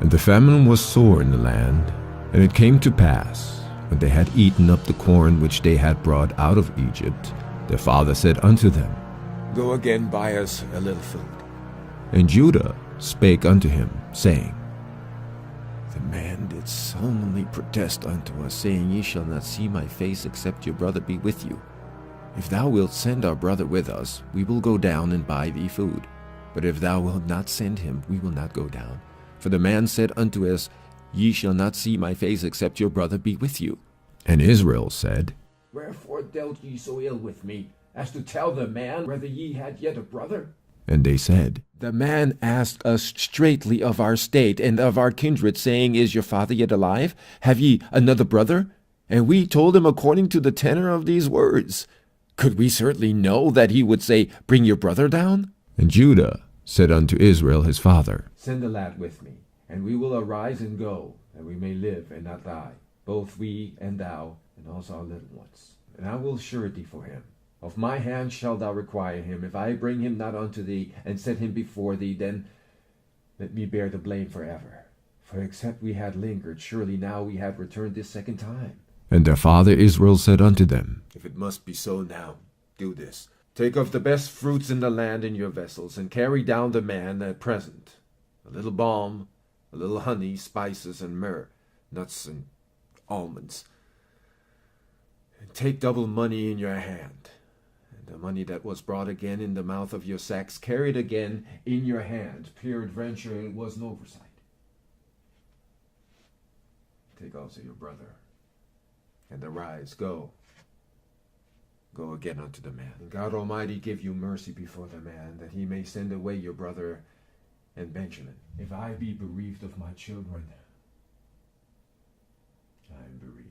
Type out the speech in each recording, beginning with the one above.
And the famine was sore in the land. And it came to pass, when they had eaten up the corn which they had brought out of Egypt, their father said unto them, Go again buy us a little food. And Judah spake unto him, saying, The man did solemnly protest unto us, saying, Ye shall not see my face, except your brother be with you. If thou wilt send our brother with us, we will go down and buy thee food. But if thou wilt not send him, we will not go down. For the man said unto us, Ye shall not see my face, except your brother be with you. And Israel said, Wherefore dealt ye so ill with me, as to tell the man whether ye had yet a brother? And they said, The man asked us straitly of our state and of our kindred, saying, Is your father yet alive? Have ye another brother? And we told him according to the tenor of these words. Could we certainly know that he would say, Bring your brother down? And Judah said unto Israel his father, Send the lad with me, and we will arise and go, that we may live and not die, both we and thou, and also our little ones. And I will surety for him. Of my hand shalt thou require him. If I bring him not unto thee, and set him before thee, then let me bear the blame forever. For except we had lingered, surely now we had returned this second time. And their father Israel said unto them, If it must be so now, do this. Take of the best fruits in the land in your vessels, and carry down the man at present. A little balm, a little honey, spices, and myrrh, nuts and almonds. And take double money in your hand. And the money that was brought again in the mouth of your sacks, carried again in your hand. Peradventure it was an oversight. Take also your brother, and arise, go. Go again unto the man. And God Almighty give you mercy before the man, that he may send away your brother and Benjamin. If I be bereaved of my children, I am bereaved.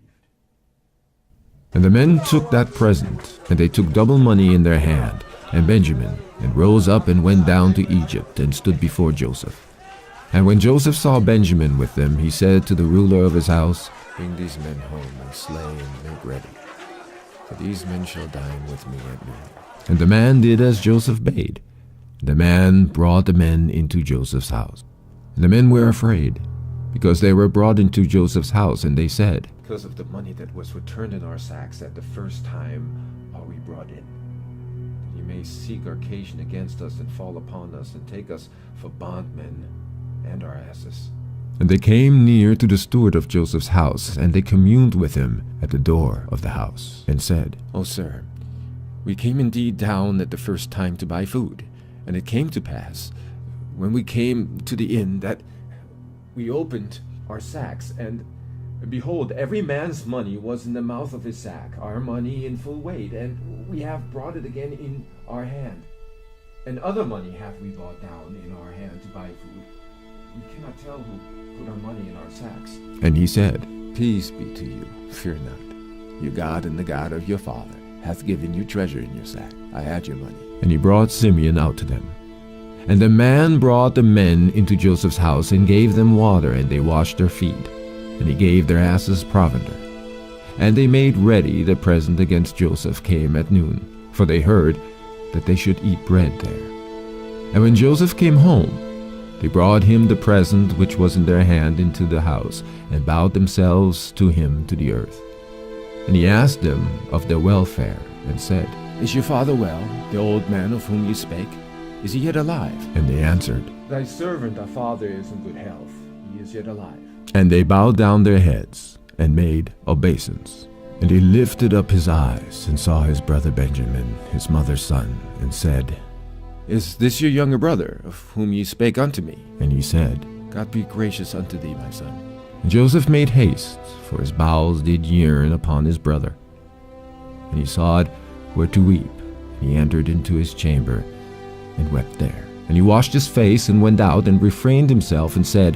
And the men took that present, and they took double money in their hand, and Benjamin, and rose up and went down to Egypt, and stood before Joseph. And when Joseph saw Benjamin with them, he said to the ruler of his house, Bring these men home, and slay and make ready. For these men shall dine with me at noon. And the man did as Joseph bade. The man brought the men into Joseph's house. And the men were afraid, because they were brought into Joseph's house, and they said, Because of the money that was returned in our sacks at the first time are we brought in. That ye may seek occasion against us, and fall upon us, and take us for bondmen and our asses. And they came near to the steward of Joseph's house, and they communed with him at the door of the house, and said, O sir, we came indeed down at the first time to buy food. And it came to pass, when we came to the inn, that We opened our sacks, and behold, every man's money was in the mouth of his sack, our money in full weight, and we have brought it again in our hand. And other money have we brought down in our hand to buy food. We cannot tell who put our money in our sacks. And he said, Peace be to you, fear not. Your God and the God of your father hath given you treasure in your sack. I had your money. And he brought Simeon out to them. And the man brought the men into Joseph's house, and gave them water, and they washed their feet. And he gave their asses provender. And they made ready the present against Joseph came at noon, for they heard that they should eat bread there. And when Joseph came home, they brought him the present which was in their hand into the house, and bowed themselves to him to the earth. And he asked them of their welfare, and said, Is your father well, the old man of whom you spake? Is he yet alive? And they answered, Thy servant, our father, is in good health. He is yet alive. And they bowed down their heads, and made obeisance. And he lifted up his eyes, and saw his brother Benjamin, his mother's son, and said, Is this your younger brother, of whom ye spake unto me? And he said, God be gracious unto thee, my son. And Joseph made haste, for his bowels did yearn upon his brother. And he sought where to weep, and he entered into his chamber, and wept there. And he washed his face, and went out, and refrained himself, and said,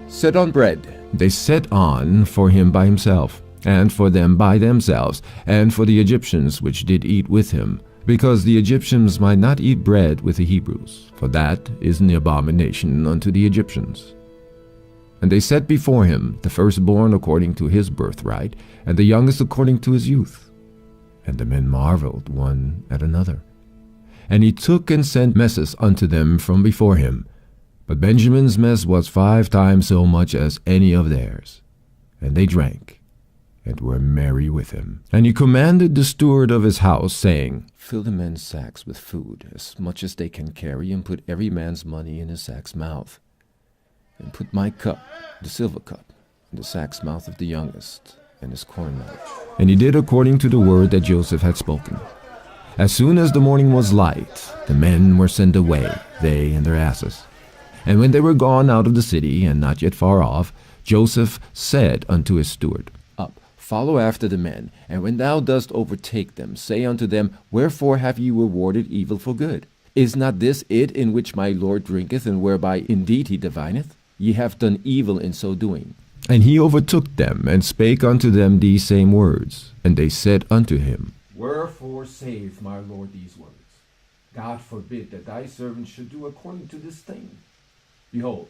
Set on bread. They set on for him by himself, and for them by themselves, and for the Egyptians which did eat with him, because the Egyptians might not eat bread with the Hebrews, for that is an abomination unto the Egyptians. And they set before him the firstborn according to his birthright, and the youngest according to his youth. And the men marveled one at another. And he took and sent messes unto them from before him, But Benjamin's mess was 5 times so much as any of theirs. And they drank, and were merry with him. And he commanded the steward of his house, saying, Fill the men's sacks with food, as much as they can carry, and put every man's money in his sack's mouth. And put my cup, the silver cup, in the sack's mouth of the youngest, and his corn mouth. And he did according to the word that Joseph had spoken. As soon as the morning was light, the men were sent away, they and their asses. And when they were gone out of the city, and not yet far off, Joseph said unto his steward, Up, follow after the men, and when thou dost overtake them, say unto them, Wherefore have ye rewarded evil for good? Is not this it in which my Lord drinketh, and whereby indeed he divineth? Ye have done evil in so doing. And he overtook them, and spake unto them these same words. And they said unto him, Wherefore saith my Lord these words? God forbid that thy servants should do according to this thing. Behold,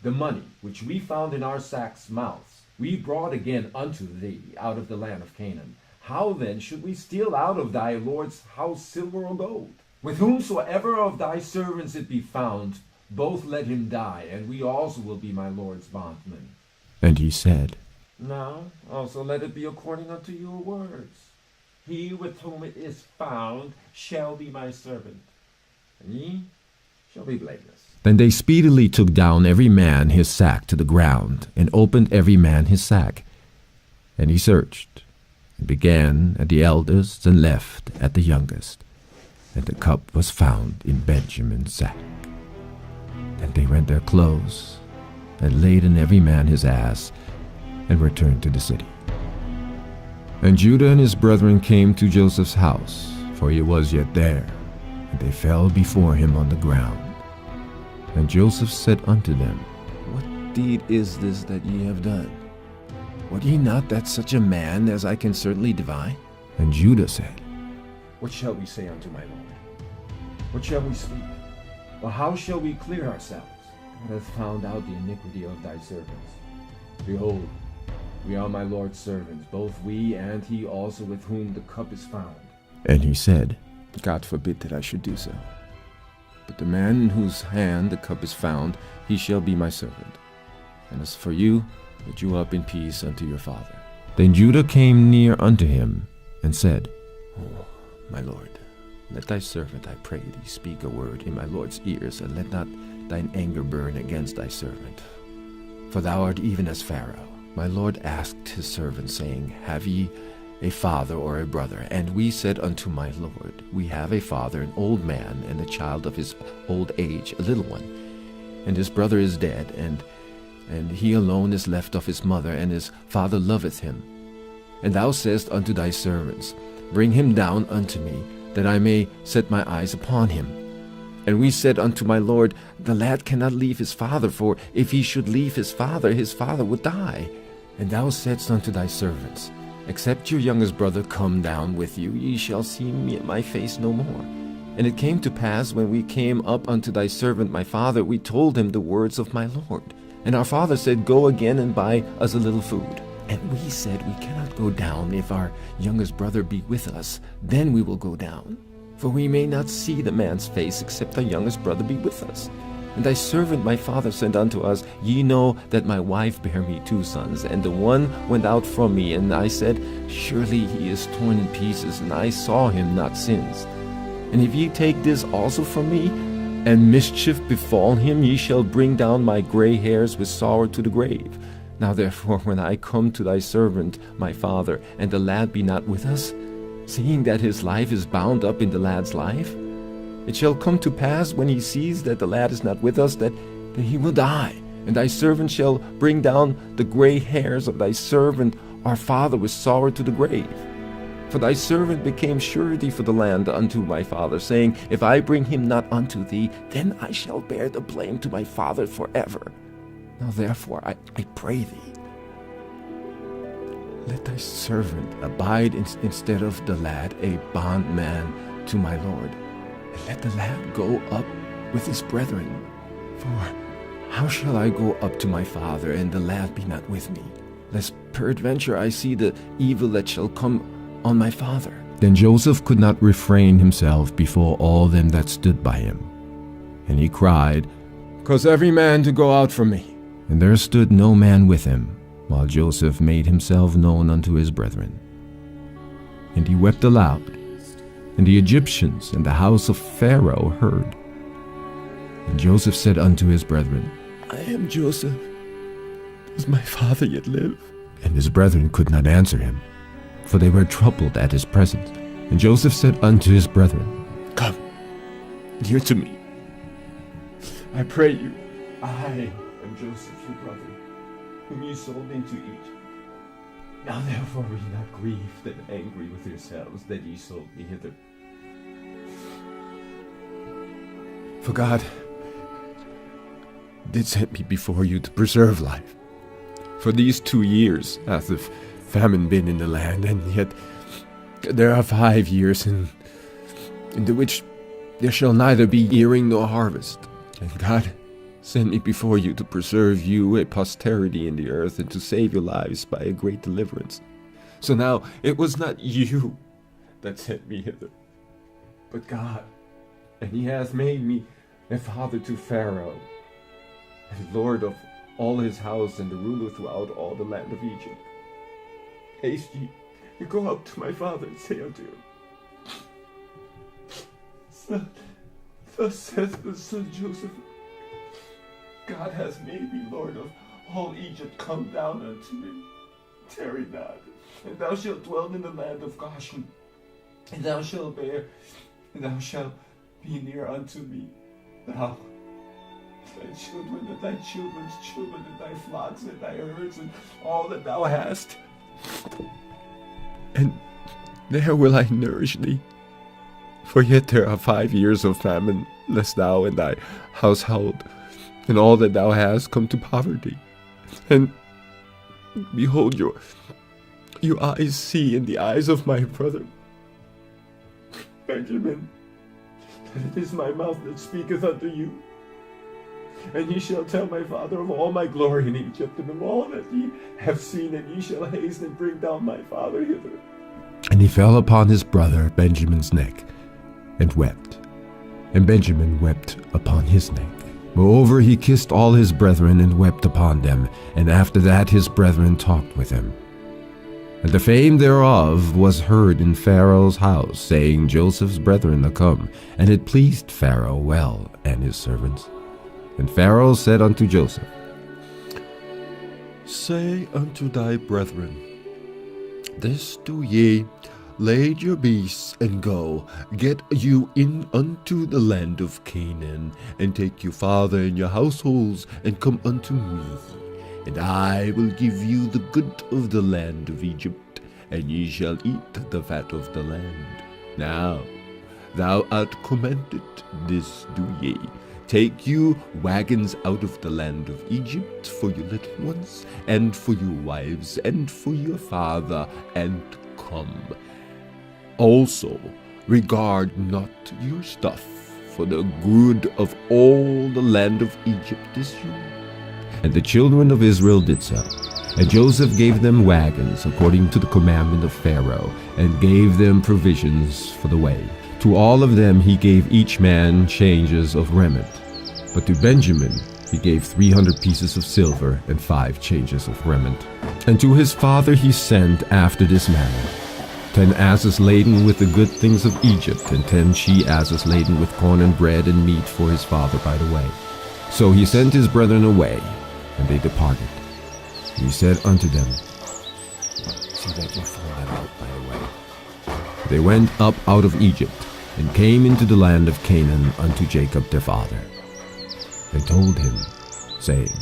the money which we found in our sacks' mouths, we brought again unto thee out of the land of Canaan. How then should we steal out of thy Lord's house silver or gold? With whomsoever of thy servants it be found, both let him die, and we also will be my Lord's bondmen. And he said, Now also let it be according unto your words. He with whom it is found shall be my servant, and ye shall be blameless. Then they speedily took down every man his sack to the ground, and opened every man his sack. And he searched, and began at the eldest, and left at the youngest. And the cup was found in Benjamin's sack. Then they rent their clothes, and laid in every man his ass, and returned to the city. And Judah and his brethren came to Joseph's house, for he was yet there, and they fell before him on the ground. And Joseph said unto them, What deed is this that ye have done? Wot ye not that such a man as I can certainly divine? And Judah said, What shall we say unto my Lord? What shall we speak? Or how shall we clear ourselves? God hath found out the iniquity of thy servants. Behold, we are my Lord's servants, both we and he also with whom the cup is found. And he said, God forbid that I should do so. But the man in whose hand the cup is found, he shall be my servant. And as for you, get you up in peace unto your father. Then Judah came near unto him, and said, Oh, my Lord, let thy servant, I pray thee, speak a word in my Lord's ears, and let not thine anger burn against thy servant. For thou art even as Pharaoh. My Lord asked his servant, saying, Have ye a father or a brother? And we said unto my Lord, We have a father, an old man, and a child of his old age, a little one. And his brother is dead, and he alone is left of his mother, and his father loveth him. And thou sayest unto thy servants, Bring him down unto me, that I may set my eyes upon him. And we said unto my Lord, The lad cannot leave his father, for if he should leave his father would die. And thou saidst unto thy servants, Except your youngest brother come down with you, ye shall see me my face no more. And it came to pass, when we came up unto thy servant my father, we told him the words of my Lord. And our father said, Go again and buy us a little food. And we said, We cannot go down. If our youngest brother be with us, then we will go down. For we may not see the man's face, except our youngest brother be with us. And thy servant my father said unto us, Ye know that my wife bare me 2 sons, and the one went out from me. And I said, Surely he is torn in pieces, and I saw him not since. And if ye take this also from me, and mischief befall him, ye shall bring down my gray hairs with sorrow to the grave. Now therefore, when I come to thy servant my father, and the lad be not with us, seeing that his life is bound up in the lad's life, it shall come to pass, when he sees that the lad is not with us, that he will die. And thy servant shall bring down the gray hairs of thy servant our father with sorrow to the grave. For thy servant became surety for the land unto my father, saying, If I bring him not unto thee, then I shall bear the blame to my father forever. Now therefore I pray thee, let thy servant abide instead of the lad, a bondman to my Lord. And let the lad go up with his brethren. For how shall I go up to my father, and the lad be not with me? Lest peradventure I see the evil that shall come on my father. Then Joseph could not refrain himself before all them that stood by him. And he cried, Cause every man to go out from me. And there stood no man with him, while Joseph made himself known unto his brethren. And he wept aloud, and the Egyptians and the house of Pharaoh heard. And Joseph said unto his brethren, I am Joseph. Does my father yet live? And his brethren could not answer him, for they were troubled at his presence. And Joseph said unto his brethren, Come near to me. I pray you, I am Joseph your brother, whom you sold into Egypt. Now therefore be not grieved and angry with yourselves that ye sold me hither. For God did send me before you to preserve life. For these 2 years hath the famine been in the land, and yet there are 5 years in the which there shall neither be earing nor harvest. And God sent me before you to preserve you a posterity in the earth, and to save your lives by a great deliverance. So now it was not you that sent me hither, but God. And he hath made me a father to Pharaoh, and lord of all his house, and the ruler throughout all the land of Egypt. Haste ye, and go up to my father, and say unto him, Son, thus saith the son Joseph, God has made me lord of all Egypt. Come down unto me, tarry not, and thou shalt dwell in the land of Goshen, and thou shalt bear, and thou shalt be near unto me, thou, thy children, and thy children's children, and thy flocks, and thy herds, and all that thou hast. And there will I nourish thee. For yet there are 5 years of famine, lest thou and thy household and all that thou hast come to poverty. And behold, your eyes see in the eyes of my brother Benjamin, that it is my mouth that speaketh unto you. And ye shall tell my father of all my glory in Egypt, and of all that ye have seen, and ye shall hasten and bring down my father hither. And he fell upon his brother Benjamin's neck, and wept. And Benjamin wept upon his neck. Moreover, he kissed all his brethren, and wept upon them. And after that his brethren talked with him. And the fame thereof was heard in Pharaoh's house, saying, Joseph's brethren are come. And it pleased Pharaoh well, and his servants. And Pharaoh said unto Joseph, Say unto thy brethren, This do ye, lade your beasts, and go, get you in unto the land of Canaan, and take your father and your households, and come unto me. And I will give you the good of the land of Egypt, and ye shall eat the fat of the land. Now thou art commanded, this do ye. Take you wagons out of the land of Egypt for your little ones, and for your wives, and for your father, and come. Also regard not your stuff, for the good of all the land of Egypt is yours. And the children of Israel did so. And Joseph gave them wagons according to the commandment of Pharaoh, and gave them provisions for the way. To all of them he gave each man changes of raiment. But to Benjamin he gave 300 pieces of silver and 5 changes of raiment. And to his father he sent after this manner: 10 asses laden with the good things of Egypt, and 10 she-asses laden with corn and bread and meat for his father by the way. So he sent his brethren away, and they departed. He said unto them, See that ye fall not out by the way. They went up out of Egypt, and came into the land of Canaan unto Jacob their father. They told him, saying,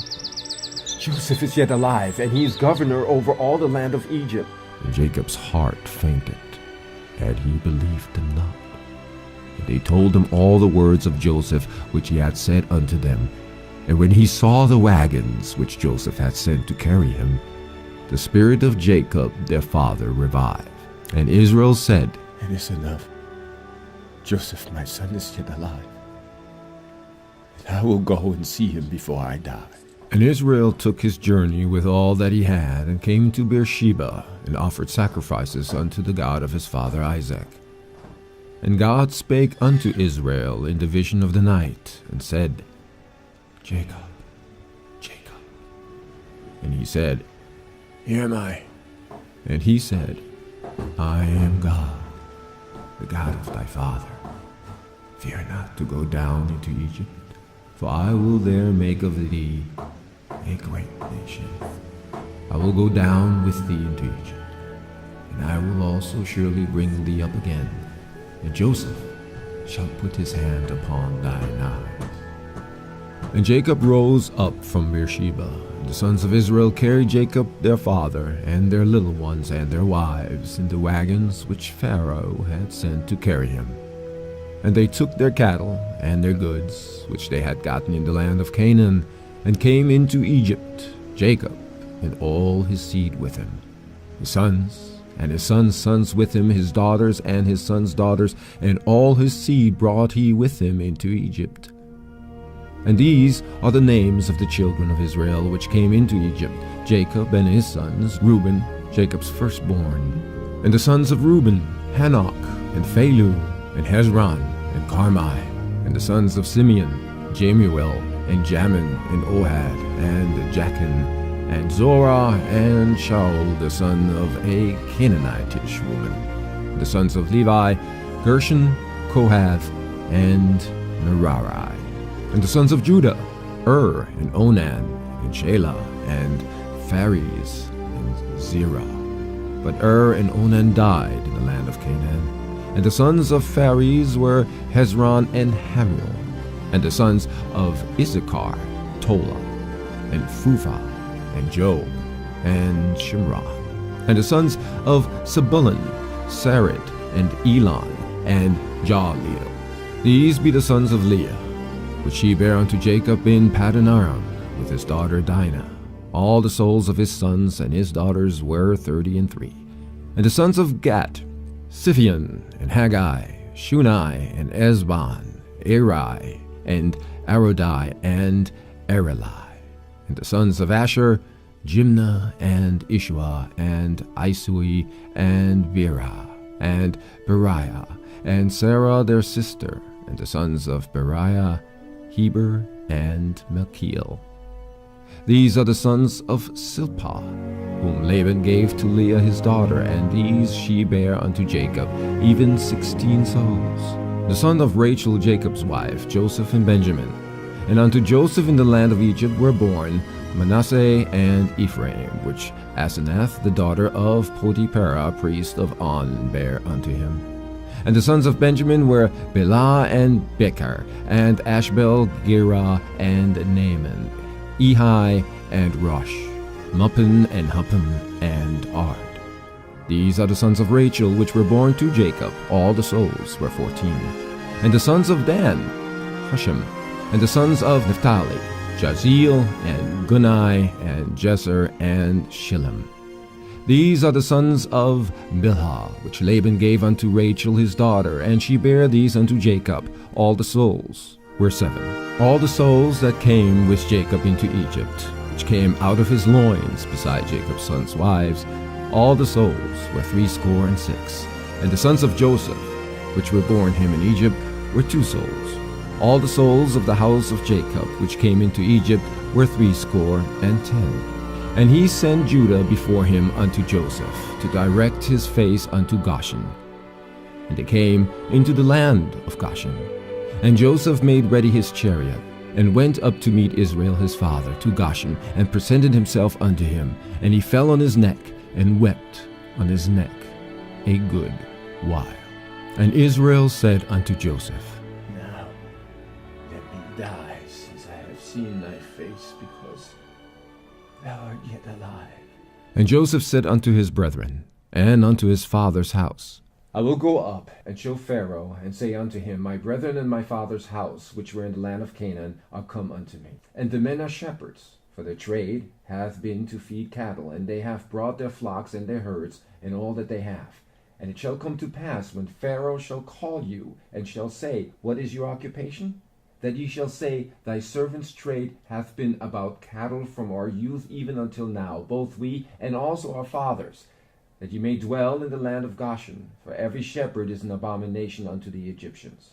Joseph is yet alive, and he is governor over all the land of Egypt. And Jacob's heart fainted, and he believed them not. And they told him all the words of Joseph which he had said unto them. And when he saw the wagons which Joseph had sent to carry him, the spirit of Jacob their father revived. And Israel said, It is enough. Joseph my son is yet alive. And I will go and see him before I die. And Israel took his journey with all that he had, and came to Beersheba, and offered sacrifices unto the God of his father Isaac. And God spake unto Israel in the vision of the night, and said, Jacob, Jacob. And he said, Here am I. And he said, I am God, the God of thy father. Fear not to go down into Egypt, for I will there make of thee a great nation. I will go down with thee into Egypt, and I will also surely bring thee up again, and Joseph shall put his hand upon thine eyes. And Jacob rose up from Beersheba. The sons of Israel carried Jacob their father, and their little ones and their wives, in the wagons which Pharaoh had sent to carry him. And they took their cattle and their goods, which they had gotten in the land of Canaan, and came into Egypt, Jacob and all his seed with him, his sons and his sons' sons with him, his daughters and his sons' daughters, and all his seed brought he with him into Egypt. And these are the names of the children of Israel which came into Egypt, Jacob and his sons, Reuben, Jacob's firstborn. And the sons of Reuben, Hanok, and Phalu, and Hezron, and Carmi. And the sons of Simeon, Jemuel, and Jamin, and Ohad, and Jachin, and Zorah, and Shaul, the son of a Canaanitish woman. And the sons of Levi, Gershon, Kohath, and Merari. And the sons of Judah, and Onan, and Shelah, and Phares, and Zerah. But and Onan died in the land of Canaan. And the sons of Phares were Hezron and Hamul. And the sons of Issachar, Tola, and Phupha, and Job, and Shimron. And the sons of Zebulun, Sarid, and Elon, and Jaleel. These be the sons of Leah, which he bare unto Jacob in Paddan Aram, with his daughter Dinah. All the souls of his sons and his daughters were 33. And the sons of Gad, Siphion, and Haggai, Shunai, and Ezbon, Eri, and Arodai, and Arelai. And the sons of Asher, Jimnah, and Ishua, and Isui, and Bera, and Beriah, and Sarah their sister. And the sons of Beriah, Heber, and Melchiel. These are the sons of Silpah, whom Laban gave to Leah his daughter, and these she bare unto Jacob, even 16 souls. The son of Rachel Jacob's wife, Joseph and Benjamin. And unto Joseph in the land of Egypt were born Manasseh and Ephraim, which Asenath the daughter of Potipharah priest of On bare unto him. And the sons of Benjamin were Bela and Becher, and Ashbel, Gera, and Naaman, Ehi, and Rosh, Muppin, and Huppim, and Ard. These are the sons of Rachel, which were born to Jacob. All the souls were 14. And the sons of Dan, Hushim. And the sons of Naphtali, Jaziel, and Gunai, and Jeser, and Shillem. These are the sons of Bilhah, which Laban gave unto Rachel his daughter, and she bare these unto Jacob. All the souls were 7. All the souls that came with Jacob into Egypt, which came out of his loins, beside Jacob's sons' wives, all the souls were 66. And the sons of Joseph, which were born him in Egypt, were 2 souls. All the souls of the house of Jacob, which came into Egypt, were 70. And he sent Judah before him unto Joseph, to direct his face unto Goshen. And they came into the land of Goshen. And Joseph made ready his chariot, and went up to meet Israel his father to Goshen, and presented himself unto him. And he fell on his neck, and wept on his neck a good while. And Israel said unto Joseph, Now let me die, since I have seen thy face, because thou art yet alive. And Joseph said unto his brethren, and unto his father's house, I will go up and show Pharaoh, and say unto him, My brethren and my father's house, which were in the land of Canaan, are come unto me. And the men are shepherds, for their trade hath been to feed cattle, and they have brought their flocks and their herds, and all that they have. And it shall come to pass, when Pharaoh shall call you, and shall say, What is your occupation? That ye shall say, Thy servant's trade hath been about cattle from our youth even until now, both we and also our fathers, that ye may dwell in the land of Goshen, for every shepherd is an abomination unto the Egyptians.